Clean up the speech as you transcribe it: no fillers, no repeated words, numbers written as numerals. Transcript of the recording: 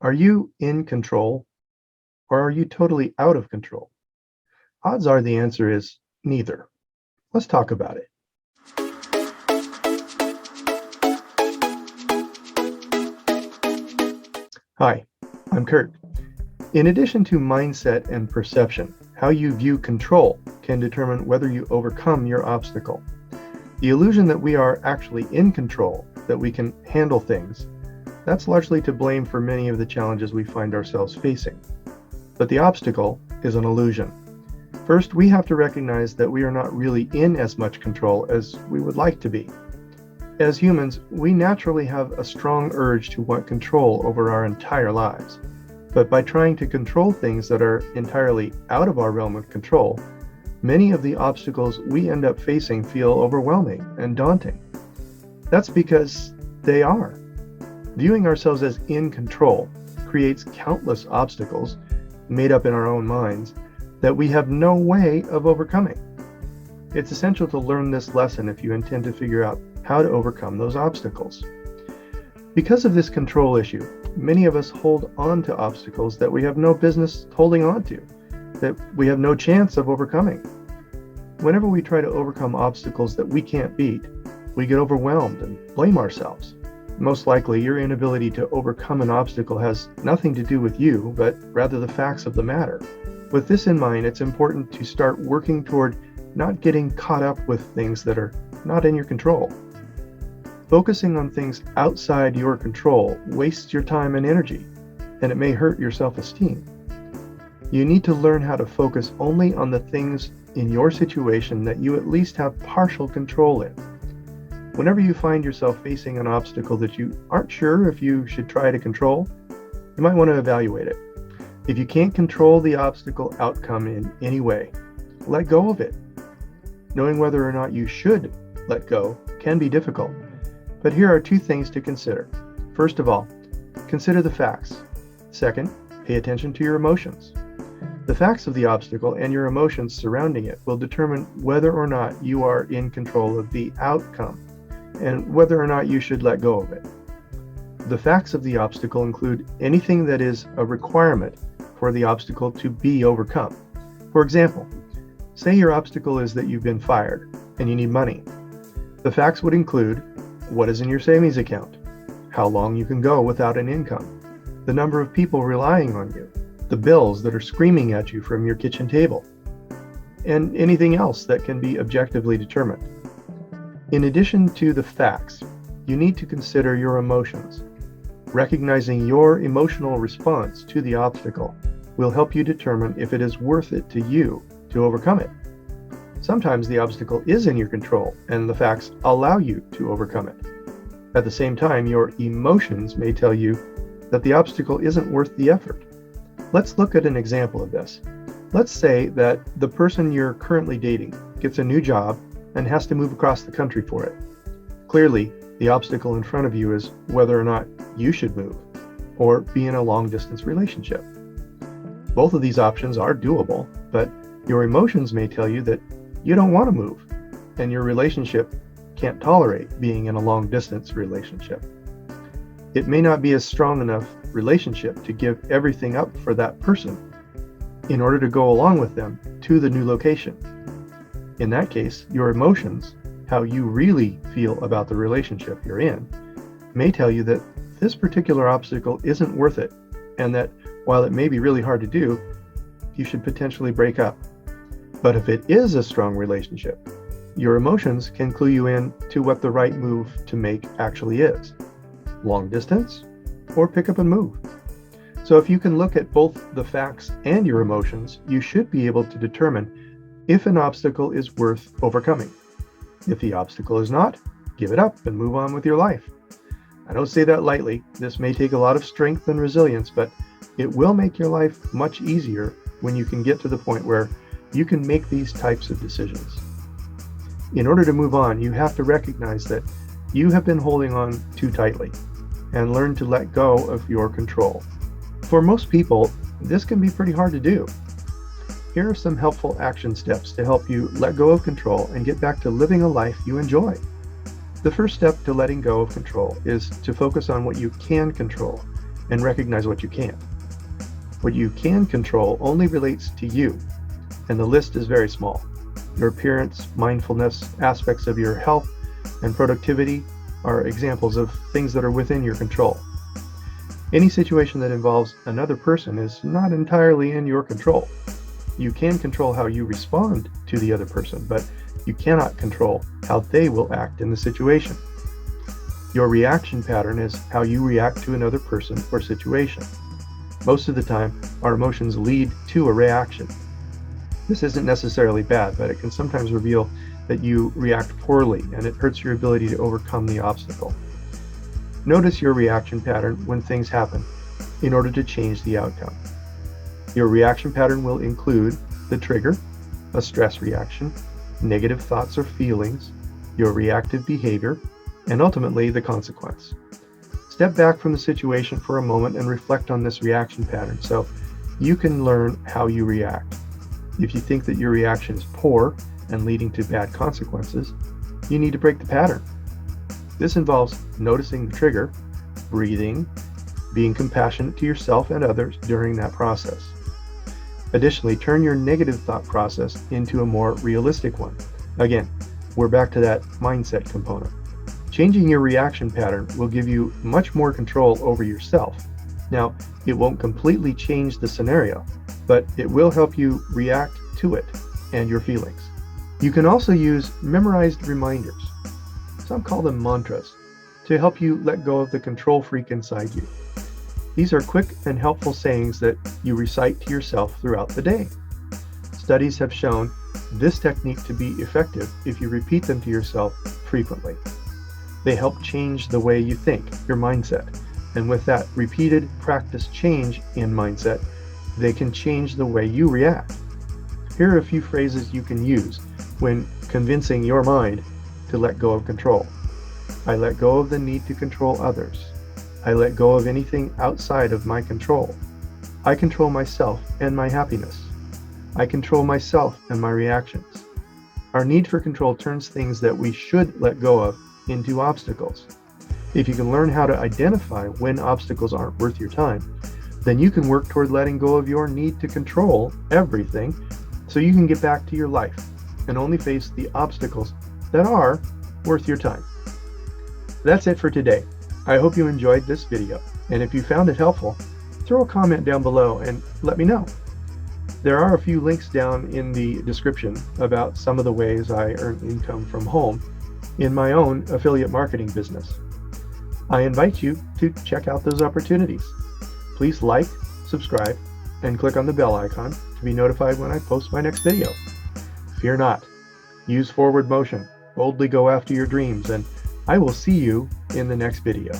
Are you in control or are you totally out of control? Odds are the answer is neither. Let's talk about it. Hi, I'm Kurt. In addition to mindset and perception, how you view control can determine whether you overcome your obstacle. The illusion that we are actually in control, that we can handle things, that's largely to blame for many of the challenges we find ourselves facing. But the obstacle is an illusion. First, we have to recognize that we are not really in as much control as we would like to be. As humans, we naturally have a strong urge to want control over our entire lives. But by trying to control things that are entirely out of our realm of control, many of the obstacles we end up facing feel overwhelming and daunting. That's because they are. Viewing ourselves as in control creates countless obstacles made up in our own minds that we have no way of overcoming. It's essential to learn this lesson if you intend to figure out how to overcome those obstacles. Because of this control issue, many of us hold on to obstacles that we have no business holding on to, that we have no chance of overcoming. Whenever we try to overcome obstacles that we can't beat, we get overwhelmed and blame ourselves. Most likely, your inability to overcome an obstacle has nothing to do with you, but rather the facts of the matter. With this in mind, it's important to start working toward not getting caught up with things that are not in your control. Focusing on things outside your control wastes your time and energy, and it may hurt your self-esteem. You need to learn how to focus only on the things in your situation that you at least have partial control in. Whenever you find yourself facing an obstacle that you aren't sure if you should try to control, you might want to evaluate it. If you can't control the obstacle outcome in any way, let go of it. Knowing whether or not you should let go can be difficult, but here are two things to consider. First of all, consider the facts. Second, pay attention to your emotions. The facts of the obstacle and your emotions surrounding it will determine whether or not you are in control of the outcome and whether or not you should let go of it. The facts of the obstacle include anything that is a requirement for the obstacle to be overcome. For example, say your obstacle is that you've been fired and you need money. The facts would include what is in your savings account, how long you can go without an income, the number of people relying on you, the bills that are screaming at you from your kitchen table, and anything else that can be objectively determined. In addition to the facts, you need to consider your emotions. Recognizing your emotional response to the obstacle will help you determine if it is worth it to you to overcome it. Sometimes the obstacle is in your control and the facts allow you to overcome it. At the same time, your emotions may tell you that the obstacle isn't worth the effort. Let's look at an example of this. Let's say that the person you're currently dating gets a new job and has to move across the country for it. Clearly, the obstacle in front of you is whether or not you should move or be in a long-distance relationship. Both of these options are doable, but your emotions may tell you that you don't want to move and your relationship can't tolerate being in a long-distance relationship. It may not be a strong enough relationship to give everything up for that person in order to go along with them to the new location. In that case, your emotions, how you really feel about the relationship you're in, may tell you that this particular obstacle isn't worth it, and that while it may be really hard to do, you should potentially break up. But if it is a strong relationship, your emotions can clue you in to what the right move to make actually is. Long distance or pick up and move. So if you can look at both the facts and your emotions, you should be able to determine if an obstacle is worth overcoming. If the obstacle is not, give it up and move on with your life. I don't say that lightly. This may take a lot of strength and resilience, but it will make your life much easier when you can get to the point where you can make these types of decisions. In order to move on, you have to recognize that you have been holding on too tightly and learn to let go of your control. For most people, this can be pretty hard to do. Here are some helpful action steps to help you let go of control and get back to living a life you enjoy. The first step to letting go of control is to focus on what you can control and recognize what you can't. What you can control only relates to you, and the list is very small. Your appearance, mindfulness, aspects of your health, and productivity are examples of things that are within your control. Any situation that involves another person is not entirely in your control. You can control how you respond to the other person, but you cannot control how they will act in the situation. Your reaction pattern is how you react to another person or situation. Most of the time, our emotions lead to a reaction. This isn't necessarily bad, but it can sometimes reveal that you react poorly and it hurts your ability to overcome the obstacle. Notice your reaction pattern when things happen in order to change the outcome. Your reaction pattern will include the trigger, a stress reaction, negative thoughts or feelings, your reactive behavior, and ultimately the consequence. Step back from the situation for a moment and reflect on this reaction pattern so you can learn how you react. If you think that your reaction is poor and leading to bad consequences, you need to break the pattern. This involves noticing the trigger, breathing, being compassionate to yourself and others during that process. Additionally, turn your negative thought process into a more realistic one. Again, we're back to that mindset component. Changing your reaction pattern will give you much more control over yourself. Now, it won't completely change the scenario, but it will help you react to it and your feelings. You can also use memorized reminders, some call them mantras, to help you let go of the control freak inside you. These are quick and helpful sayings that you recite to yourself throughout the day. Studies have shown this technique to be effective if you repeat them to yourself frequently. They help change the way you think, your mindset, and with that repeated practice change in mindset, they can change the way you react. Here are a few phrases you can use when convincing your mind to let go of control. I let go of the need to control others. I let go of anything outside of my control. I control myself and my happiness. I control myself and my reactions. Our need for control turns things that we should let go of into obstacles. If you can learn how to identify when obstacles aren't worth your time, then you can work toward letting go of your need to control everything so you can get back to your life and only face the obstacles that are worth your time. That's it for today. I hope you enjoyed this video, and if you found it helpful, throw a comment down below and let me know. There are a few links down in the description about some of the ways I earn income from home in my own affiliate marketing business. I invite you to check out those opportunities. Please like, subscribe, and click on the bell icon to be notified when I post my next video. Fear not. Use forward motion. Boldly go after your dreams, and I will see you in the next video.